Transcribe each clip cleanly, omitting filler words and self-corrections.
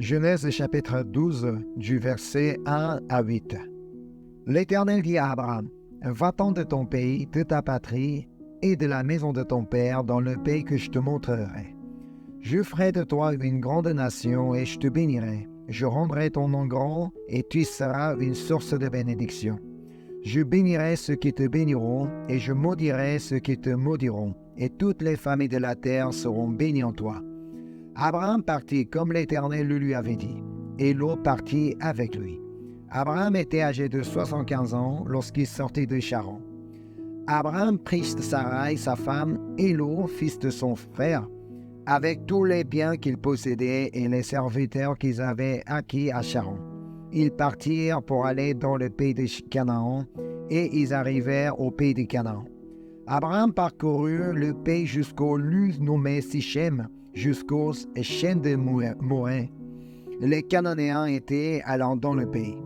Genèse chapitre 12, du verset 1 à 8. L'Éternel dit à Abraham, « Va-t'en de ton pays, de ta patrie et de la maison de ton père dans le pays que je te montrerai. Je ferai de toi une grande nation et je te bénirai. Je rendrai ton nom grand et tu seras une source de bénédiction. Je bénirai ceux qui te béniront et je maudirai ceux qui te maudiront. Et toutes les familles de la terre seront bénies en toi. » Abraham partit comme l'Éternel le lui avait dit, et Lot partit avec lui. Abraham était âgé de 75 ans lorsqu'il sortit de Charan. Abraham prit Sarai, sa femme, et Lot, fils de son frère, avec tous les biens qu'ils possédaient et les serviteurs qu'ils avaient acquis à Charan. Ils partirent pour aller dans le pays de Canaan, et ils arrivèrent au pays de Canaan. Abraham parcourut le pays jusqu'au lieu nommé Sichem, jusqu'aux chaînes de Moreh. Les Cananéens étaient allant dans le pays.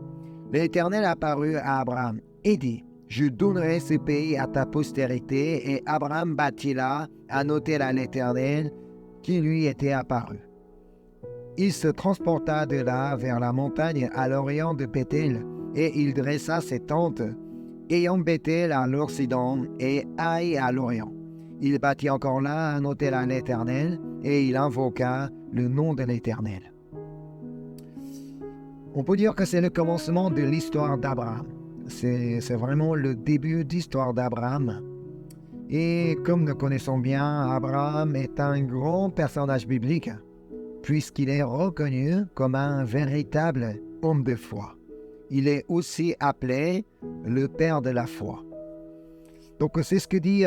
L'Éternel apparut à Abraham et dit, « Je donnerai ce pays à ta postérité. » Et Abraham bâtit là un autel à l'Éternel qui lui était apparu. Il se transporta de là vers la montagne à l'orient de Béthel, et il dressa ses tentes, ayant Béthel à l'occident et Haï à l'orient. Il bâtit encore là un autel à l'Éternel, et il invoqua le nom de l'Éternel. On peut dire que c'est le commencement de l'histoire d'Abraham. C'est vraiment le début d'histoire d'Abraham. Et comme nous connaissons bien, Abraham est un grand personnage biblique, puisqu'il est reconnu comme un véritable homme de foi. Il est aussi appelé le père de la foi. Donc c'est ce que dit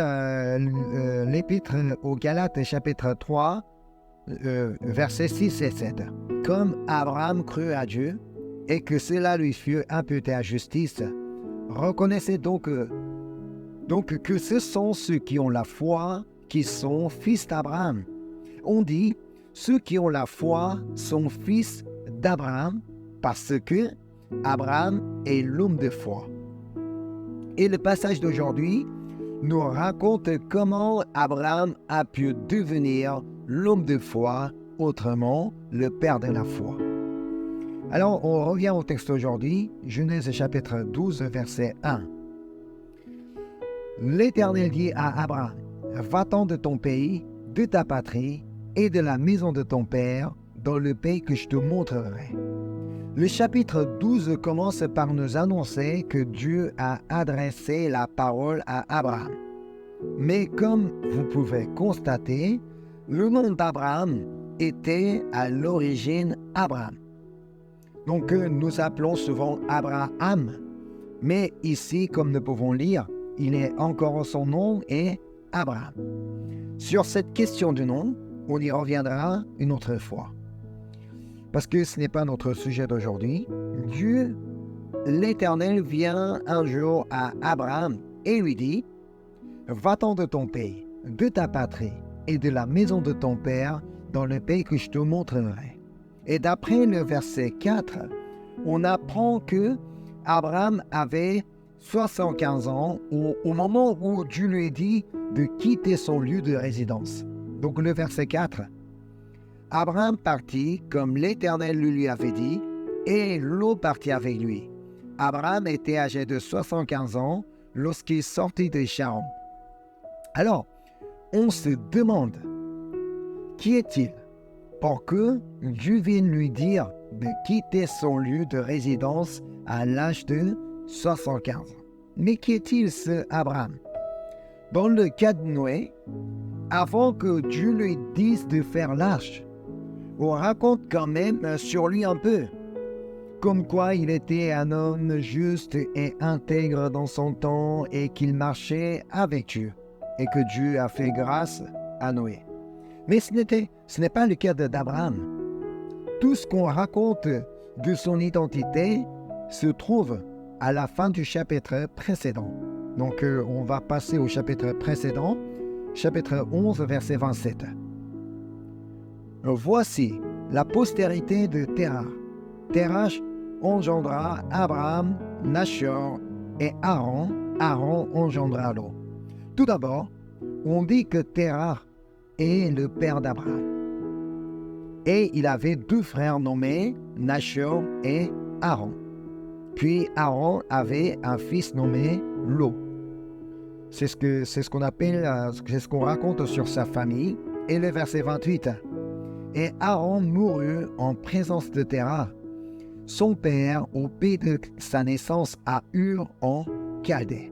l'Épître aux Galates chapitre 3, versets 6 et 7. « Comme Abraham crut à Dieu, et que cela lui fut imputé à justice, reconnaissez donc que ce sont ceux qui ont la foi qui sont fils d'Abraham. » On dit « ceux qui ont la foi sont fils d'Abraham parce que Abraham est l'homme de foi. » Et le passage d'aujourd'hui nous raconte comment Abraham a pu devenir l'homme de foi, autrement le père de la foi. Alors, on revient au texte aujourd'hui, Genèse chapitre 12, verset 1. L'Éternel dit à Abraham, « Va-t'en de ton pays, de ta patrie et de la maison de ton père, dans le pays que je te montrerai. » Le chapitre 12 commence par nous annoncer que Dieu a adressé la parole à Abraham. Mais comme vous pouvez constater, le nom d'Abraham était à l'origine Abraham. Donc nous appelons souvent Abraham, mais ici, comme nous pouvons lire, il est encore son nom est Abraham. Sur cette question du nom, on y reviendra une autre fois. Parce que ce n'est pas notre sujet d'aujourd'hui. Dieu, l'Éternel, vient un jour à Abraham et lui dit, « Va-t'en de ton pays, de ta patrie et de la maison de ton père dans le pays que je te montrerai. » Et d'après le verset 4, on apprend que Abraham avait 75 ans au moment où Dieu lui dit de quitter son lieu de résidence. Donc le verset 4, Abraham partit comme l'Éternel le lui avait dit, et Lot partit avec lui. Abraham était âgé de 75 ans lorsqu'il sortit de Charan. Alors, on se demande, qui est-il pour que Dieu vienne lui dire de quitter son lieu de résidence à l'âge de 75 ans? Mais qui est-il ce Abraham? Dans le cas de Noé, avant que Dieu lui dise de faire l'arche, on raconte quand même sur lui un peu, comme quoi il était un homme juste et intègre dans son temps et qu'il marchait avec Dieu, et que Dieu a fait grâce à Noé. Mais ce n'est pas le cas d'Abraham. Tout ce qu'on raconte de son identité se trouve à la fin du chapitre précédent. Donc on va passer au chapitre précédent, chapitre 11, verset 27. Voici la postérité de Terah. Terah engendra Abraham, Nachor et Aaron. Aaron engendra Lot. Tout d'abord, on dit que Terah est le père d'Abraham. Et il avait 2 frères nommés Nachor et Aaron. Puis Aaron avait un fils nommé Lot. C'est ce qu'on appelle, c'est ce qu'on raconte sur sa famille. Et le verset 28. Et Aaron mourut en présence de Terah, son père, au pays de sa naissance à Ur en Chaldée.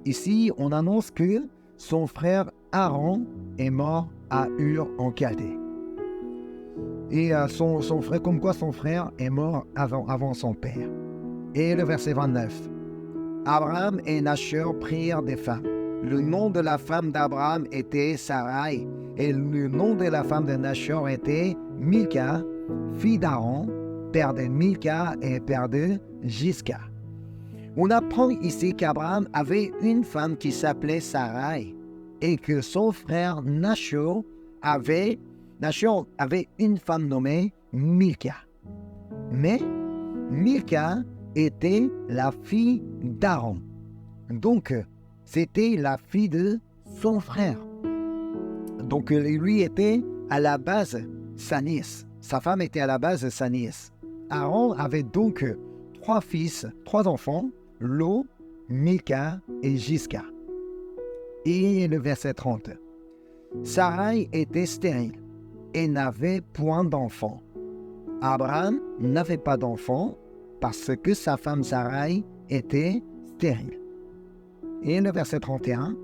Ici, on annonce que son frère Aaron est mort à Ur en Chaldée. Et son frère, comme quoi son frère est mort avant son père. Et le verset 29. Abraham et Nachor prirent des femmes. Le nom de la femme d'Abraham était Sarai, et le nom de la femme de Nachor était Milka, fille d'Aaron, père de Milka et père de Jisca. On apprend ici qu'Abraham avait une femme qui s'appelait Sarai, et que son frère Nachor avait une femme nommée Milka. Mais Milka était la fille d'Aaron. Donc, c'était la fille de son frère. Donc, lui était à la base sa nièce. Sa femme était à la base sa nièce. Aaron avait donc 3 enfants, Lot, Milka et Jisca. Et le verset 30. Sarai était stérile et n'avait point d'enfants. Abraham n'avait pas d'enfants parce que sa femme Sarai était stérile. Et le verset 31.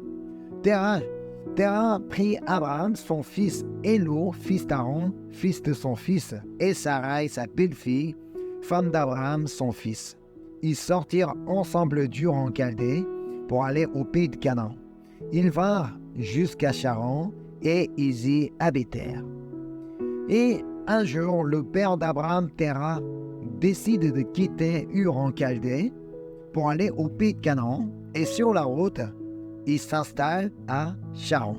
Terah prit Abraham, son fils, et Lot, fils d'Aaron, fils de son fils, et Sarai, sa belle-fille, femme d'Abraham, son fils. Ils sortirent ensemble d'Ur en Chaldée pour aller au pays de Canaan. Ils vinrent jusqu'à Charan et ils y habitèrent. Et un jour, le père d'Abraham, Terah, décide de quitter Ur en Chaldée pour aller au pays de Canaan. Et sur la route, il s'installe à Charan.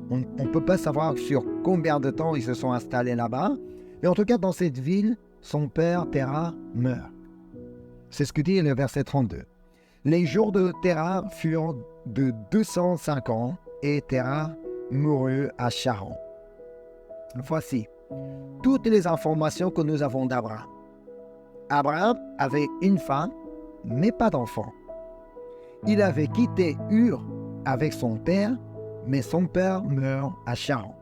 On ne peut pas savoir sur combien de temps ils se sont installés là-bas. Mais en tout cas, dans cette ville, son père, Terah, meurt. C'est ce que dit le verset 32. Les jours de Terah furent de 205 ans et Terah mourut à Charan. Voici toutes les informations que nous avons d'Abraham. Abraham avait une femme, mais pas d'enfant. Il avait quitté Ur avec son père, mais son père meurt à Charan.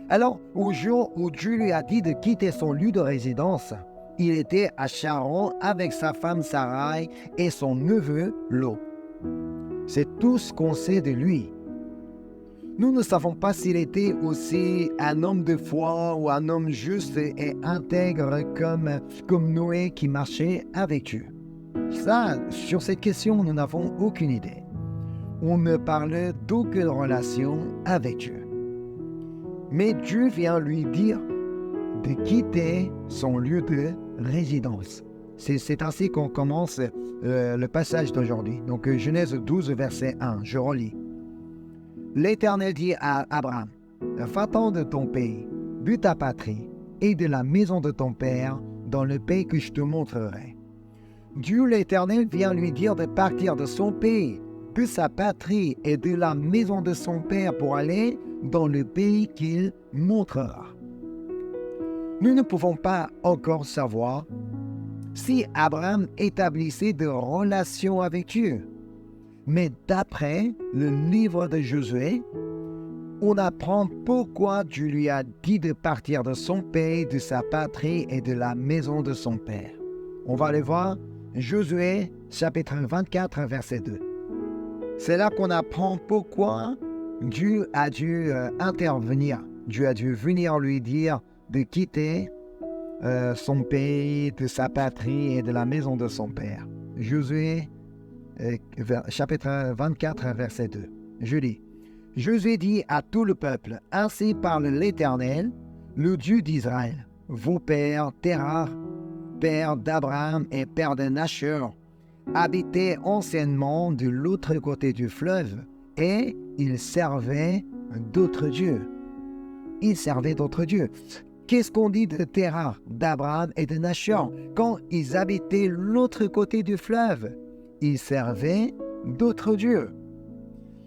Alors, au jour où Dieu lui a dit de quitter son lieu de résidence, il était à Charan avec sa femme Sarai et son neveu Lot. C'est tout ce qu'on sait de lui. Nous ne savons pas s'il était aussi un homme de foi ou un homme juste et intègre comme Noé qui marchait avec Dieu. Ça, sur cette question, nous n'avons aucune idée. On ne parle d'aucune relation avec Dieu. Mais Dieu vient lui dire de quitter son lieu de résidence. C'est ainsi qu'on commence le passage d'aujourd'hui. Donc Genèse 12, verset 1, je relis. L'Éternel dit à Abraham, « Va-t'en de ton pays, de ta patrie et de la maison de ton père dans le pays que je te montrerai. » Dieu l'Éternel vient lui dire de partir de son pays, de sa patrie et de la maison de son père pour aller dans le pays qu'il montrera. Nous ne pouvons pas encore savoir si Abraham établissait de relations avec Dieu. Mais d'après le livre de Josué, on apprend pourquoi Dieu lui a dit de partir de son pays, de sa patrie et de la maison de son père. On va aller voir Josué, chapitre 24, verset 2. C'est là qu'on apprend pourquoi Dieu a dû intervenir. Dieu a dû venir lui dire de quitter son pays, de sa patrie et de la maison de son père. Josué, chapitre 24, verset 2. Je lis. Josué dit à tout le peuple, « Ainsi parle l'Éternel, le Dieu d'Israël. Vos pères, Terah, père d'Abraham et père de Nachor, habitaient anciennement de l'autre côté du fleuve, et ils servaient d'autres dieux. » Ils servaient d'autres dieux. Qu'est-ce qu'on dit de Terah, d'Abraham et de Nachor quand ils habitaient l'autre côté du fleuve? Ils servaient d'autres dieux.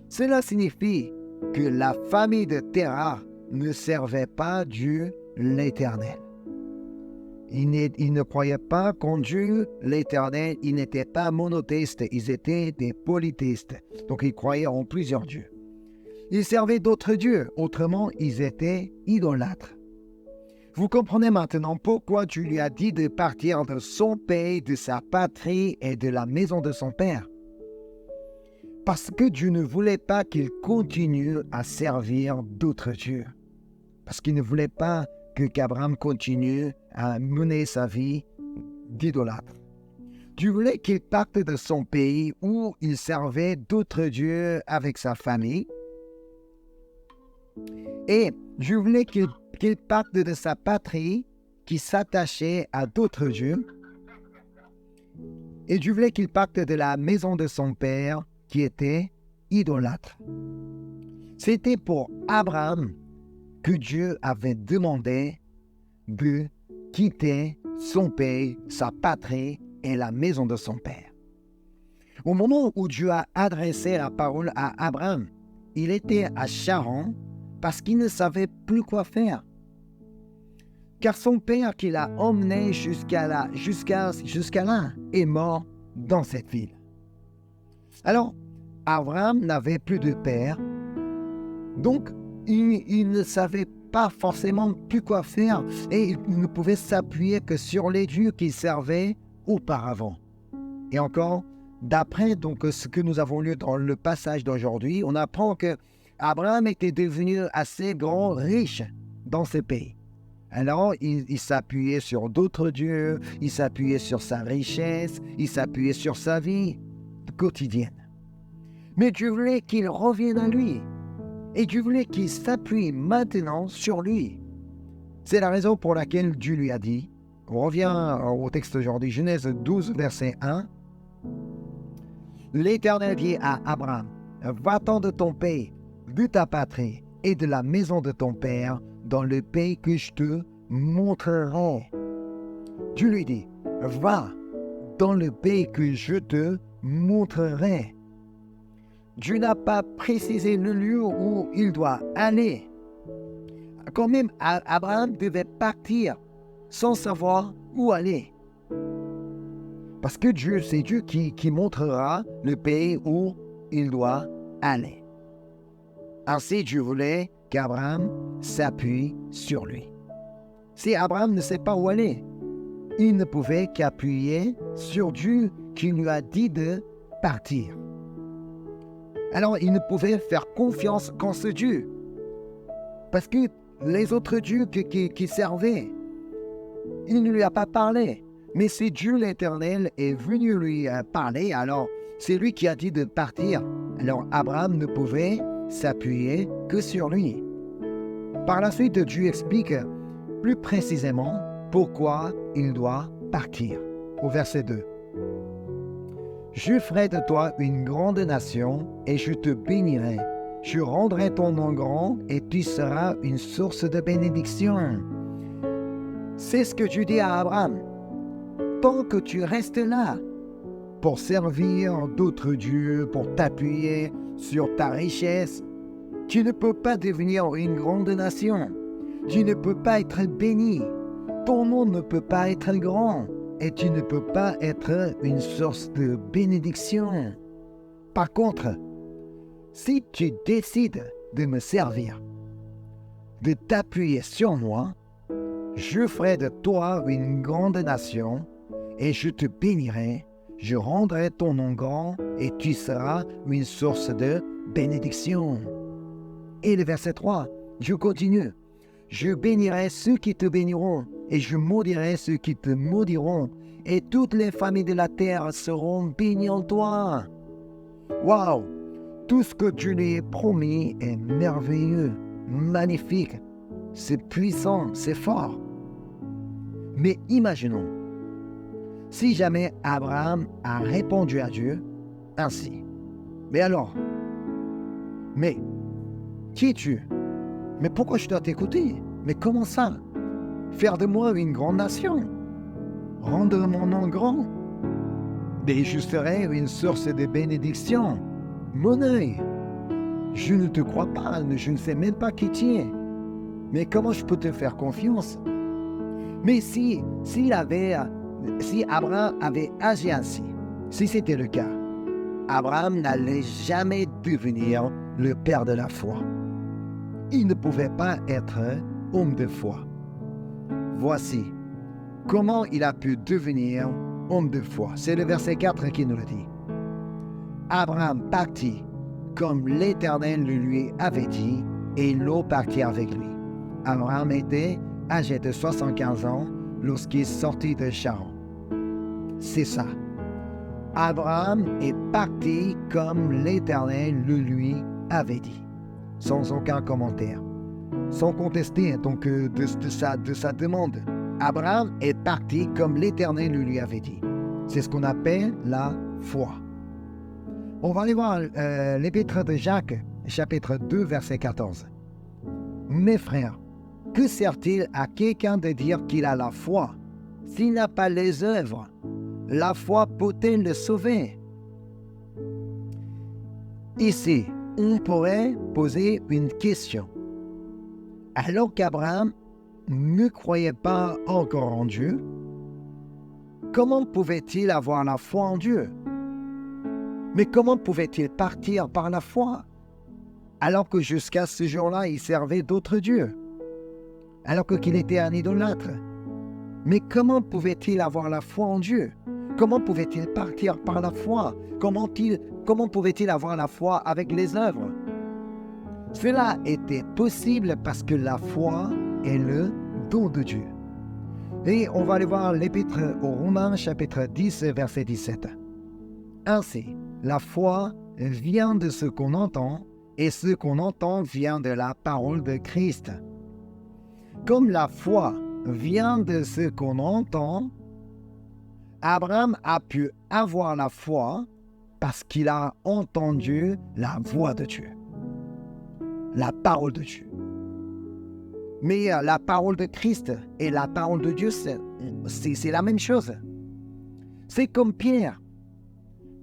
Cela signifie que la famille de Terah ne servait pas Dieu l'Éternel. Ils ne croyaient pas qu'en Dieu, l'Éternel. Ils n'étaient pas monothéistes, ils étaient des polythéistes. Donc ils croyaient en plusieurs dieux. Ils servaient d'autres dieux, autrement ils étaient idolâtres. Vous comprenez maintenant pourquoi Dieu lui a dit de partir de son pays, de sa patrie et de la maison de son père. Parce que Dieu ne voulait pas qu'il continue à servir d'autres dieux. Parce qu'il ne voulait pas qu'Abraham continue à mener sa vie d'idolâtre. Dieu voulait qu'il parte de son pays où il servait d'autres dieux avec sa famille. Et Dieu voulait qu'il parte de sa patrie qui s'attachait à d'autres dieux. Et Dieu voulait qu'il parte de la maison de son père qui était idolâtre. C'était pour Abraham que Dieu avait demandé de quitter son pays, sa patrie et la maison de son père. Au moment où Dieu a adressé la parole à Abraham, il était à Charan parce qu'il ne savait plus quoi faire. Car son père qui l'a emmené jusqu'à là est mort dans cette ville. Alors, Abraham n'avait plus de père, donc il ne savait pas forcément plus quoi faire et il ne pouvait s'appuyer que sur les dieux qu'il servait auparavant. Et encore, d'après donc ce que nous avons lu dans le passage d'aujourd'hui, on apprend que Abraham était devenu assez grand, riche dans ce pays. Alors, il s'appuyait sur d'autres dieux, il s'appuyait sur sa richesse, il s'appuyait sur sa vie quotidienne. Mais Dieu voulait qu'il revienne à lui. Et Dieu voulait qu'il s'appuie maintenant sur lui. C'est la raison pour laquelle Dieu lui a dit, on revient au texte d'aujourd'hui, Genèse 12, verset 1. L'Éternel dit à Abraham, va-t'en de ton pays, de ta patrie et de la maison de ton père, dans le pays que je te montrerai. Dieu lui dit, va dans le pays que je te montrerai. Dieu n'a pas précisé le lieu où il doit aller. Quand même, Abraham devait partir sans savoir où aller. Parce que Dieu, c'est Dieu qui montrera le pays où il doit aller. Ainsi, Dieu voulait qu'Abraham s'appuie sur lui. Si Abraham ne sait pas où aller, il ne pouvait qu'appuyer sur Dieu qui lui a dit de partir. Alors, il ne pouvait faire confiance qu'en ce Dieu. Parce que les autres dieux qui servaient, il ne lui a pas parlé. Mais c'est Dieu l'Éternel est venu lui parler, alors c'est lui qui a dit de partir. Alors Abraham ne pouvait s'appuyer que sur lui. Par la suite, Dieu explique plus précisément pourquoi il doit partir. Au verset 2. Je ferai de toi une grande nation et je te bénirai. Je rendrai ton nom grand et tu seras une source de bénédiction. C'est ce que Dieu dit à Abraham. Tant que tu restes là pour servir d'autres dieux, pour t'appuyer sur ta richesse, tu ne peux pas devenir une grande nation. Tu ne peux pas être béni. Ton nom ne peut pas être grand. Et tu ne peux pas être une source de bénédiction. Par contre, si tu décides de me servir, de t'appuyer sur moi, je ferai de toi une grande nation et je te bénirai, je rendrai ton nom grand et tu seras une source de bénédiction. Et le verset 3, je continue. Je bénirai ceux qui te béniront et je maudirai ceux qui te maudiront et toutes les familles de la terre seront bénies en toi. Waouh! Tout ce que Dieu lui a promis est merveilleux, magnifique, c'est puissant, c'est fort. Mais imaginons, si jamais Abraham a répondu à Dieu ainsi. Mais alors, mais qui es-tu? Mais pourquoi je dois t'écouter? Mais comment ça? Faire de moi une grande nation? Rendre mon nom grand? Mais je serai une source de bénédiction. Mon œil, je ne te crois pas, je ne sais même pas qui tu es. Mais comment je peux te faire confiance? Mais si Abraham avait agi ainsi, si c'était le cas, Abraham n'allait jamais devenir le père de la foi. Il ne pouvait pas être homme de foi. Voici comment il a pu devenir homme de foi. C'est le verset 4 qui nous le dit. Abraham partit comme l'Éternel le lui avait dit, et Lot partit avec lui. Abraham était âgé de 75 ans lorsqu'il sortit de Charan. C'est ça. Abraham est parti comme l'Éternel le lui avait dit, sans aucun commentaire, sans contester donc de sa demande. Abraham est parti comme l'Éternel le lui avait dit. C'est ce qu'on appelle la foi. On va aller voir l'épître de Jacques, chapitre 2, verset 14. Mes frères, que sert-il à quelqu'un de dire qu'il a la foi s'il n'a pas les œuvres? La foi peut-elle le sauver? Ici, on pourrait poser une question. Alors qu'Abraham ne croyait pas encore en Dieu, comment pouvait-il avoir la foi en Dieu? Mais comment pouvait-il partir par la foi, alors que jusqu'à ce jour-là, il servait d'autres dieux, alors qu'il était un idolâtre? Mais comment pouvait-il avoir la foi en Dieu? Comment pouvait-il partir par la foi? Comment pouvait-il avoir la foi avec les œuvres? Cela était possible parce que la foi est le don de Dieu. Et on va aller voir l'épître aux Romains, chapitre 10, verset 17. Ainsi, la foi vient de ce qu'on entend, et ce qu'on entend vient de la parole de Christ. Comme la foi vient de ce qu'on entend, Abraham a pu avoir la foi parce qu'il a entendu la voix de Dieu, la parole de Dieu. Mais la parole de Christ et la parole de Dieu, c'est la même chose. C'est comme Pierre.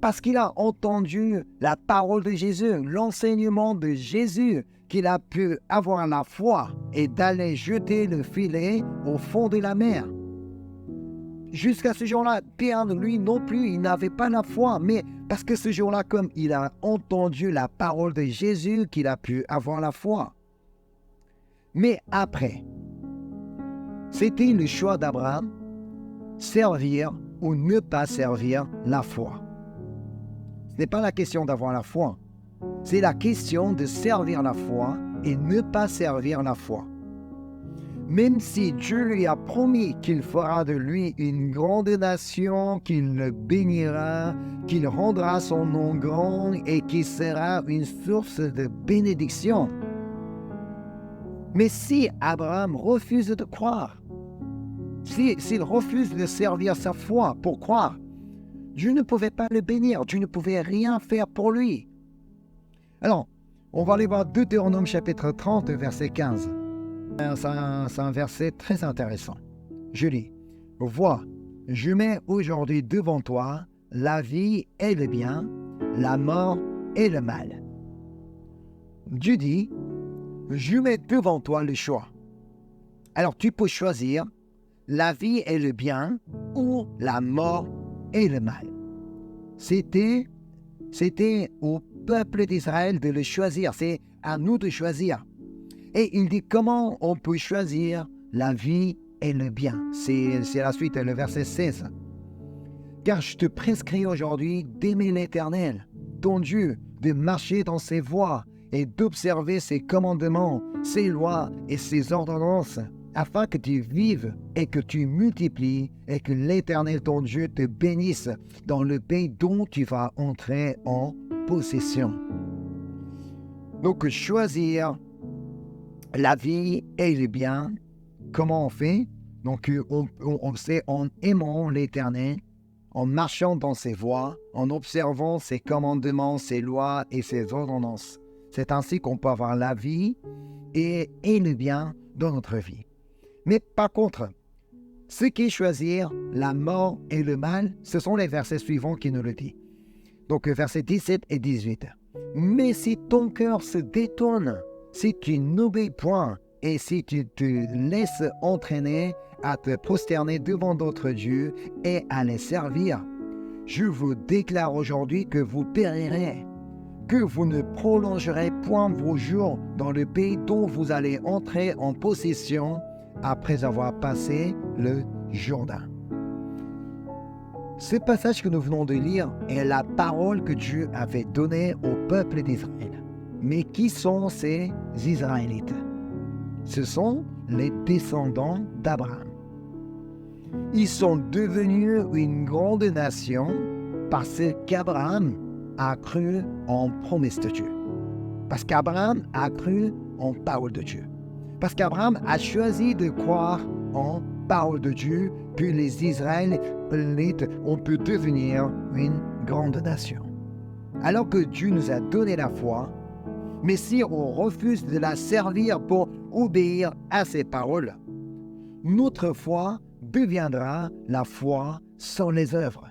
Parce qu'il a entendu la parole de Jésus, l'enseignement de Jésus, qu'il a pu avoir la foi et d'aller jeter le filet au fond de la mer. Jusqu'à ce jour-là, Pierre, lui non plus, il n'avait pas la foi. Mais parce que ce jour-là, comme il a entendu la parole de Jésus, qu'il a pu avoir la foi. Mais après, c'était le choix d'Abraham, servir ou ne pas servir la foi. Ce n'est pas la question d'avoir la foi, c'est la question de servir la foi et ne pas servir la foi. Même si Dieu lui a promis qu'il fera de lui une grande nation, qu'il le bénira, qu'il rendra son nom grand et qu'il sera une source de bénédiction. Mais si Abraham refuse de croire, s'il refuse de servir sa foi pour croire, Dieu ne pouvait pas le bénir, Dieu ne pouvait rien faire pour lui. Alors, on va aller voir Deutéronome chapitre 30, verset 15. C'est un verset très intéressant. Je lis, « Vois, je mets aujourd'hui devant toi la vie et le bien, la mort et le mal. » Dieu dit, « Je mets devant toi le choix. » Alors tu peux choisir la vie et le bien ou la mort et le mal. C'était au peuple d'Israël de le choisir. C'est à nous de choisir. Et il dit comment on peut choisir la vie et le bien. C'est la suite, le verset 16. Car je te prescris aujourd'hui d'aimer l'Éternel, ton Dieu, de marcher dans ses voies et d'observer ses commandements, ses lois et ses ordonnances, afin que tu vives et que tu multiplies et que l'Éternel ton Dieu te bénisse dans le pays dont tu vas entrer en possession. Donc choisir la vie et le bien, comment on fait? Donc on sait en aimant l'Éternel, en marchant dans ses voies, en observant ses commandements, ses lois et ses ordonnances. C'est ainsi qu'on peut avoir la vie et le bien dans notre vie. Mais par contre, ce qui est choisir la mort et le mal, ce sont les versets suivants qui nous le disent. Donc versets 17 et 18. « Mais si ton cœur se détourne, si tu n'obéis point et si tu te laisses entraîner à te prosterner devant d'autres dieux et à les servir, je vous déclare aujourd'hui que vous périrez, que vous ne prolongerez point vos jours dans le pays dont vous allez entrer en possession après avoir passé le Jourdain. Ce passage que nous venons de lire est la parole que Dieu avait donnée au peuple d'Israël. Mais qui sont ces Israélites? Ce sont les descendants d'Abraham. Ils sont devenus une grande nation parce qu'Abraham a cru en promesse de Dieu. Parce qu'Abraham a cru en parole de Dieu. Parce qu'Abraham a choisi de croire en parole de Dieu, puis les Israélites ont pu devenir une grande nation. Alors que Dieu nous a donné la foi, mais si on refuse de la servir pour obéir à ses paroles, notre foi deviendra la foi sans les œuvres.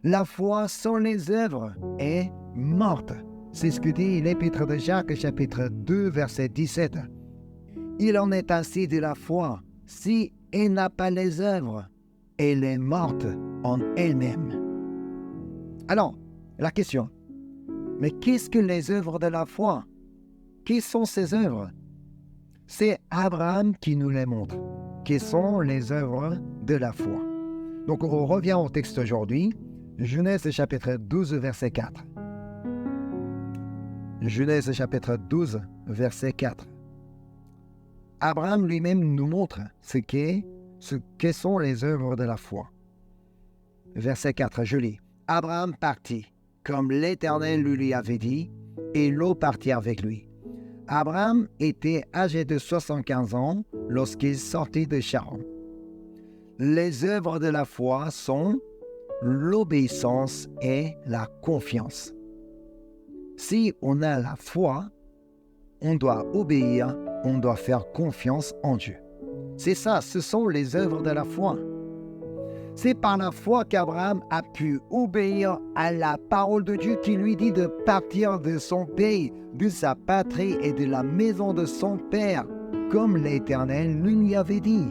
La foi sans les œuvres est morte. C'est ce que dit l'Épître de Jacques, chapitre 2, verset 17. Il en est ainsi de la foi. Si elle n'a pas les œuvres, elle est morte en elle-même. Alors, la question, mais qu'est-ce que les œuvres de la foi? Quelles sont ces œuvres? C'est Abraham qui nous les montre. Quelles sont les œuvres de la foi? Donc, on revient au texte aujourd'hui. Genèse chapitre 12, verset 4. Genèse chapitre 12, verset 4. Abraham lui-même nous montre quelles sont les œuvres de la foi. Verset 4, je lis. Abraham partit, comme l'Éternel lui avait dit, et Lot partit avec lui. Abraham était âgé de 75 ans lorsqu'il sortit de Charan. Les œuvres de la foi sont l'obéissance et la confiance. Si on a la foi, on doit obéir, on doit faire confiance en Dieu. C'est ça, ce sont les œuvres de la foi. C'est par la foi qu'Abraham a pu obéir à la parole de Dieu qui lui dit de partir de son pays, de sa patrie et de la maison de son père, comme l'Éternel lui avait dit.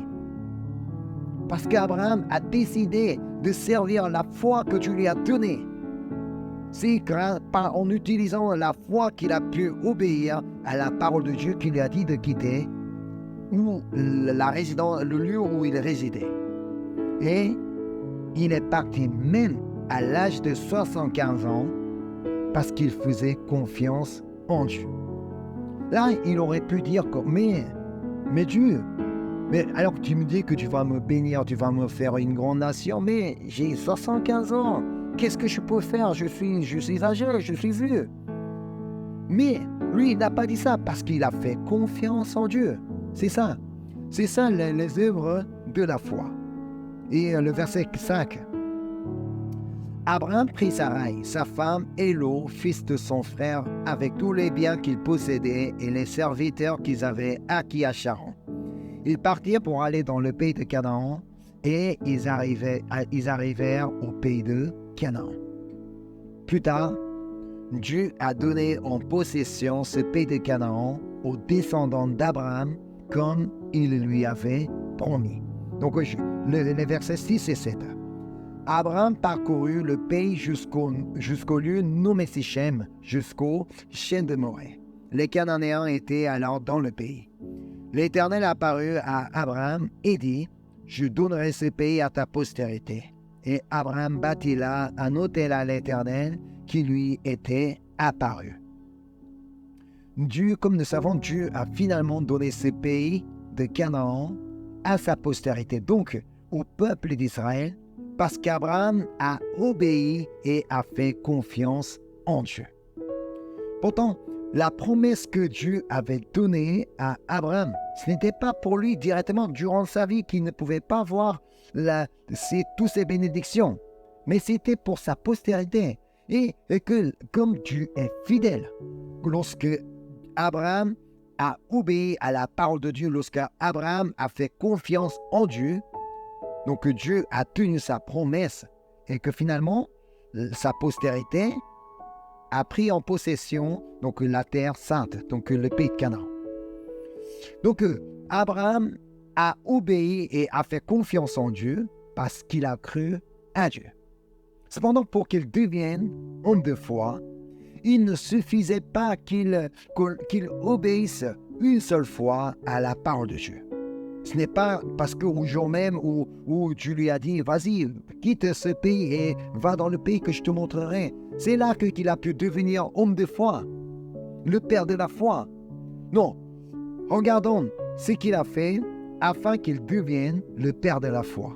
Parce qu'Abraham a décidé de servir la foi que Dieu lui a donnée. C'est en utilisant la foi qu'il a pu obéir à la parole de Dieu qui lui a dit de quitter le lieu où il résidait. Et il est parti même à l'âge de 75 ans parce qu'il faisait confiance en Dieu. Là, il aurait pu dire que, mais Dieu, mais alors que tu me dis que tu vas me bénir, tu vas me faire une grande nation, mais j'ai 75 ans, qu'est-ce que je peux faire? Je suis âgé, je suis vieux. Mais lui, il n'a pas dit ça parce qu'il a fait confiance en Dieu. C'est ça les œuvres de la foi. Et le verset 5. Abraham prit Sarai, sa femme, et Lot, fils de son frère, avec tous les biens qu'il possédait et les serviteurs qu'ils avaient acquis à Charan. Ils partirent pour aller dans le pays de Canaan, et ils arrivèrent au pays de Canaan. Plus tard, Dieu a donné en possession ce pays de Canaan aux descendants d'Abraham, comme il lui avait promis. Donc, les versets 6 et 7. Abraham parcourut le pays jusqu'au lieu nommé Sichem, jusqu'au chêne de Morée. Les Cananéens étaient alors dans le pays. L'Éternel apparut à Abraham et dit, « Je donnerai ce pays à ta postérité. » Et Abraham bâtit là un autel à l'Éternel qui lui était apparu. Dieu, comme nous savons, Dieu a finalement donné ce pays de Canaan à sa postérité, donc au peuple d'Israël, parce qu'Abraham a obéi et a fait confiance en Dieu. Pourtant, la promesse que Dieu avait donnée à Abraham, ce n'était pas pour lui directement durant sa vie qu'il ne pouvait pas voir toutes ces bénédictions, mais c'était pour sa postérité. Et que comme Dieu est fidèle, lorsque Abraham a obéi à la parole de Dieu, lorsque Abraham a fait confiance en Dieu, donc Dieu a tenu sa promesse et que finalement, sa postérité a pris en possession donc la terre sainte, donc le pays de Canaan. Donc, Abraham a obéi et a fait confiance en Dieu parce qu'il a cru à Dieu. Cependant, pour qu'il devienne homme de foi, il ne suffisait pas qu'il obéisse une seule fois à la parole de Dieu. Ce n'est pas parce qu'au jour même où Dieu lui a dit « Vas-y, quitte ce pays et va dans le pays que je te montrerai ». C'est là qu'il a pu devenir homme de foi, le père de la foi. Non, regardons ce qu'il a fait afin qu'il devienne le père de la foi.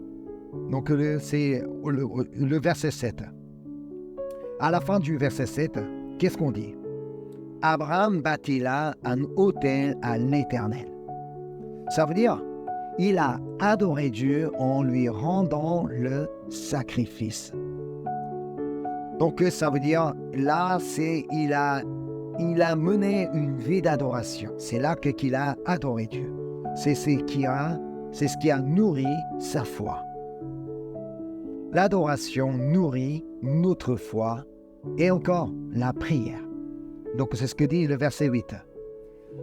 Donc c'est le verset 7. À la fin du verset 7, qu'est-ce qu'on dit? Abraham bâtit là un autel à l'Éternel. Ça veut dire, il a adoré Dieu en lui rendant le sacrifice. Donc ça veut dire, là, il a mené une vie d'adoration. C'est là qu'il a adoré Dieu. C'est ce qui a nourri sa foi. L'adoration nourrit notre foi et encore la prière. Donc c'est ce que dit le verset 8.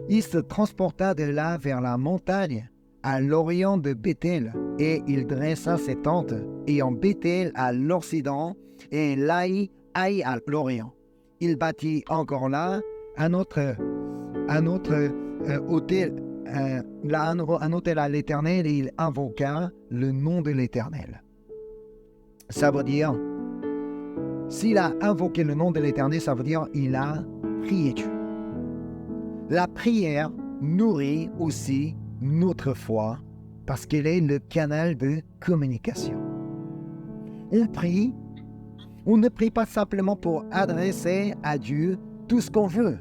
Il se transporta de là vers la montagne à l'orient de Béthel et il dressa ses tentes ayant Béthel à l'occident et Laï à l'orient. Il bâtit encore là un autre autel, un autel à l'Éternel et il invoqua le nom de l'Éternel. Ça veut dire, s'il a invoqué le nom de l'Éternel, ça veut dire il a prié Dieu. La prière nourrit aussi notre foi parce qu'elle est le canal de communication. On prie, on ne prie pas simplement pour adresser à Dieu tout ce qu'on veut.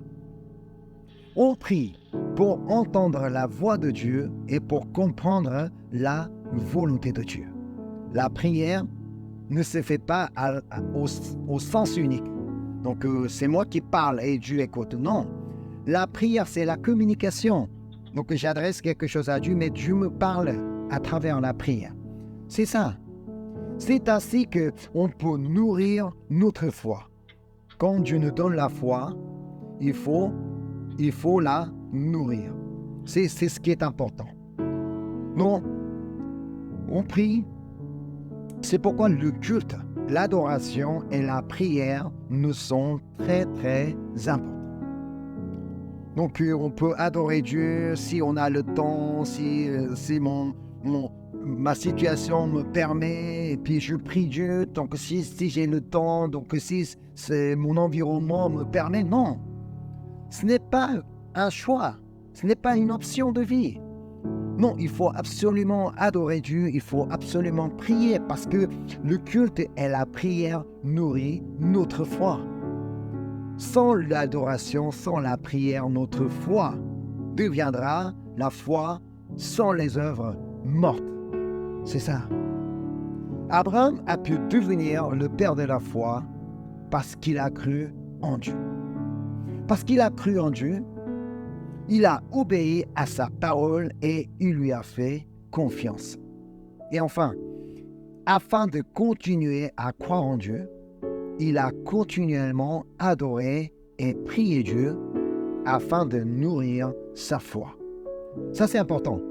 On prie pour entendre la voix de Dieu et pour comprendre la volonté de Dieu. La prière ne se fait pas au sens unique. Donc, c'est moi qui parle et Dieu écoute. Non. La prière, c'est la communication. Donc, j'adresse quelque chose à Dieu, mais Dieu me parle à travers la prière. C'est ça. C'est ainsi qu'on peut nourrir notre foi. Quand Dieu nous donne la foi, il faut la nourrir. C'est ce qui est important. Non, on prie. C'est pourquoi le culte, l'adoration et la prière nous sont très, très importants. Donc, on peut adorer Dieu si on a le temps, si ma situation me permet, et puis je prie Dieu. Donc, si j'ai le temps, donc si mon environnement me permet, non. Ce n'est pas un choix, ce n'est pas une option de vie. Non, il faut absolument adorer Dieu, il faut absolument prier parce que le culte et la prière nourrit notre foi. Sans l'adoration, sans la prière, notre foi deviendra la foi sans les œuvres mortes. C'est ça. Abraham a pu devenir le père de la foi parce qu'il a cru en Dieu. Parce qu'il a cru en Dieu, il a obéi à sa parole et il lui a fait confiance. Et enfin, afin de continuer à croire en Dieu, il a continuellement adoré et prié Dieu afin de nourrir sa foi. Ça, c'est important.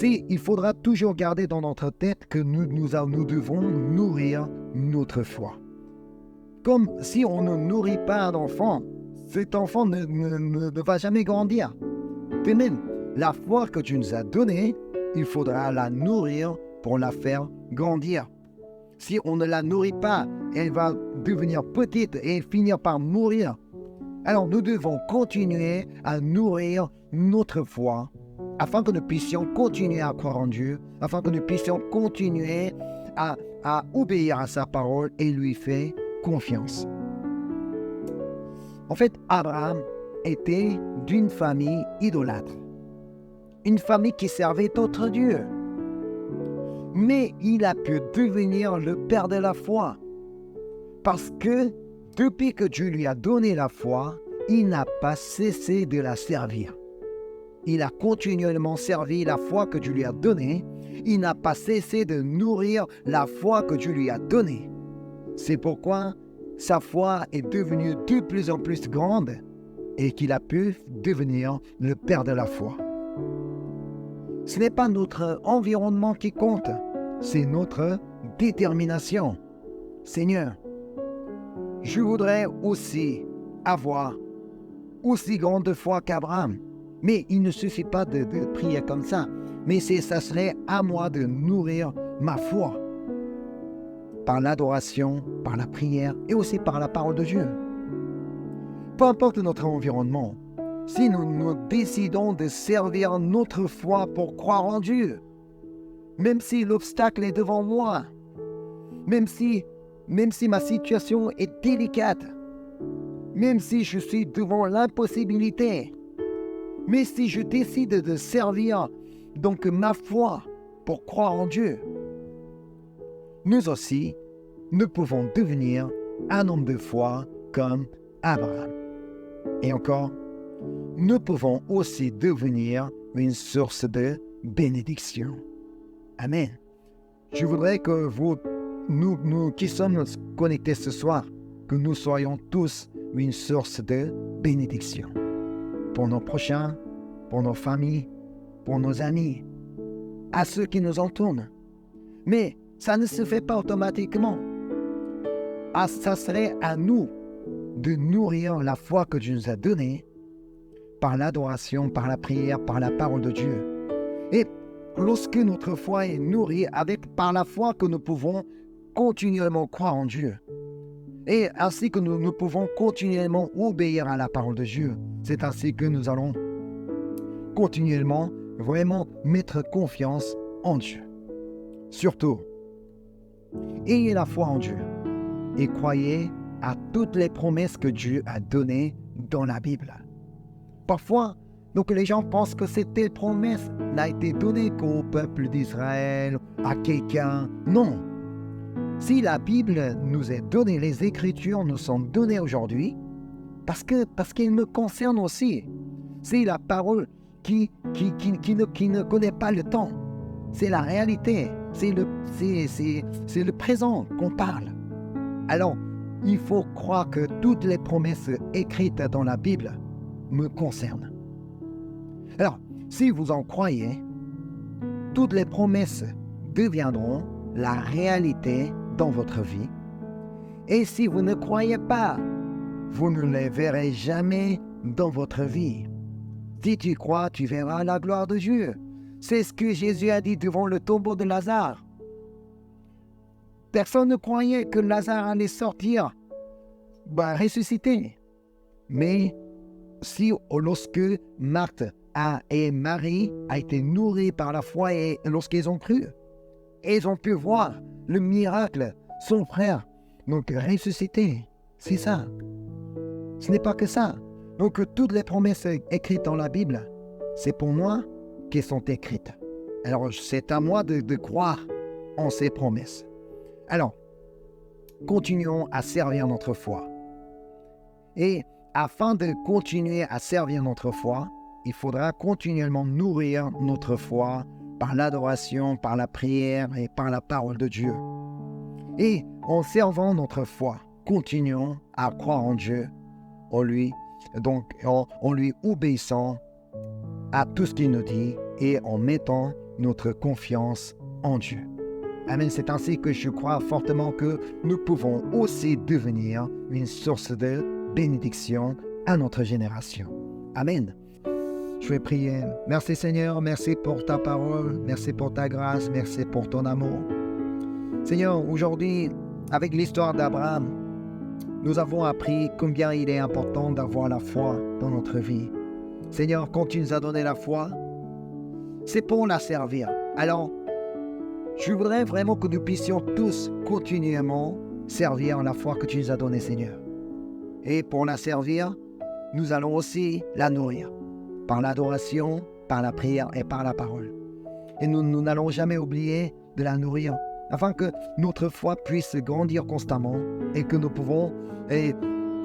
Il faudra toujours garder dans notre tête que nous devons nourrir notre foi. Comme si on ne nourrit pas un enfant, cet enfant ne va jamais grandir. De même, la foi que tu nous as donnée, il faudra la nourrir pour la faire grandir. Si on ne la nourrit pas, elle va devenir petite et finir par mourir. Alors nous devons continuer à nourrir notre foi afin que nous puissions continuer à croire en Dieu, afin que nous puissions continuer à obéir à sa parole et lui faire confiance. En fait, Abraham était d'une famille idolâtre, une famille qui servait d'autres dieux. Mais il a pu devenir le père de la foi, parce que depuis que Dieu lui a donné la foi, il n'a pas cessé de la servir. Il a continuellement servi la foi que Dieu lui a donnée. Il n'a pas cessé de nourrir la foi que Dieu lui a donnée. C'est pourquoi sa foi est devenue de plus en plus grande et qu'il a pu devenir le père de la foi. Ce n'est pas notre environnement qui compte, c'est notre détermination. Seigneur, je voudrais aussi avoir aussi grande foi qu'Abraham. Mais il ne suffit pas de prier comme ça. Mais ça serait à moi de nourrir ma foi par l'adoration, par la prière et aussi par la parole de Dieu. Peu importe notre environnement, si nous décidons de servir notre foi pour croire en Dieu, même si l'obstacle est devant moi, même si ma situation est délicate, même si je suis devant l'impossibilité, mais si je décide de servir donc ma foi pour croire en Dieu, nous aussi, nous pouvons devenir un homme de foi comme Abraham. Et encore, nous pouvons aussi devenir une source de bénédiction. Amen. Je voudrais que nous qui sommes connectés ce soir, que nous soyons tous une source de bénédiction. Pour nos prochains, pour nos familles, pour nos amis, à ceux qui nous entourent. Mais ça ne se fait pas automatiquement. Ça serait à nous de nourrir la foi que Dieu nous a donnée par l'adoration, par la prière, par la parole de Dieu. Et lorsque notre foi est nourrie par la foi que nous pouvons continuellement croire en Dieu, et ainsi que nous pouvons continuellement obéir à la parole de Dieu, c'est ainsi que nous allons continuellement vraiment mettre confiance en Dieu. Surtout, ayez la foi en Dieu et croyez à toutes les promesses que Dieu a données dans la Bible. Parfois, donc les gens pensent que cette telle promesse n'a été donnée qu'au peuple d'Israël, à quelqu'un. Non. Si la Bible nous est donnée, les Écritures nous sont données aujourd'hui, parce qu'elles me concernent aussi. C'est la parole qui ne connaît pas le temps. C'est la réalité. C'est le présent qu'on parle. Alors, il faut croire que toutes les promesses écrites dans la Bible me concernent. Alors, si vous en croyez, toutes les promesses deviendront la réalité dans votre vie. Et si vous ne croyez pas, vous ne les verrez jamais dans votre vie. Si tu crois, tu verras la gloire de Dieu. C'est ce que Jésus a dit devant le tombeau de Lazare. Personne ne croyait que Lazare allait sortir, ressusciter. Mais lorsque Marthe et Marie a été nourries par la foi et lorsqu'ils ont cru, ils ont pu voir le miracle, son frère, donc ressuscité. C'est ça. Ce n'est pas que ça. Donc toutes les promesses écrites dans la Bible, c'est pour moi qu'elles sont écrites. Alors c'est à moi de croire en ces promesses. Alors, continuons à servir notre foi. Et afin de continuer à servir notre foi, il faudra continuellement nourrir notre foi par l'adoration, par la prière et par la parole de Dieu. Et en servant notre foi, continuons à croire en Dieu, en lui obéissant à tout ce qu'il nous dit et en mettant notre confiance en Dieu. Amen. C'est ainsi que je crois fortement que nous pouvons aussi devenir une source de bénédiction à notre génération. Amen. Je vais prier. Merci Seigneur, merci pour ta parole, merci pour ta grâce, merci pour ton amour. Seigneur, aujourd'hui, avec l'histoire d'Abraham, nous avons appris combien il est important d'avoir la foi dans notre vie. Seigneur, quand tu nous as donné la foi, c'est pour la servir. Alors, je voudrais vraiment que nous puissions tous continuellement servir la foi que tu nous as donnée, Seigneur. Et pour la servir, nous allons aussi la nourrir par l'adoration, par la prière et par la parole. Et nous n'allons jamais oublier de la nourrir afin que notre foi puisse grandir constamment et que nous pouvons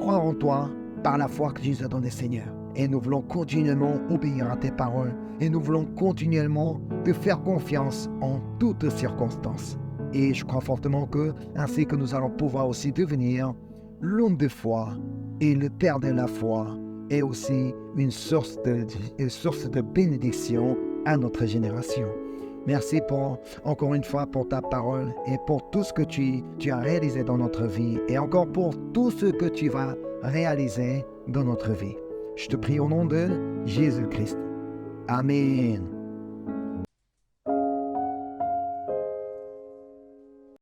croire en toi par la foi que tu nous as donnée, Seigneur. Et nous voulons continuellement obéir à tes paroles. Et nous voulons continuellement te faire confiance en toutes circonstances. Et je crois fortement que, ainsi que nous allons pouvoir aussi devenir l'homme de foi et le père de la foi, et aussi une source de bénédiction à notre génération. Merci encore une fois pour ta parole et pour tout ce que tu as réalisé dans notre vie et encore pour tout ce que tu vas réaliser dans notre vie. Je te prie au nom de Jésus-Christ. Amen.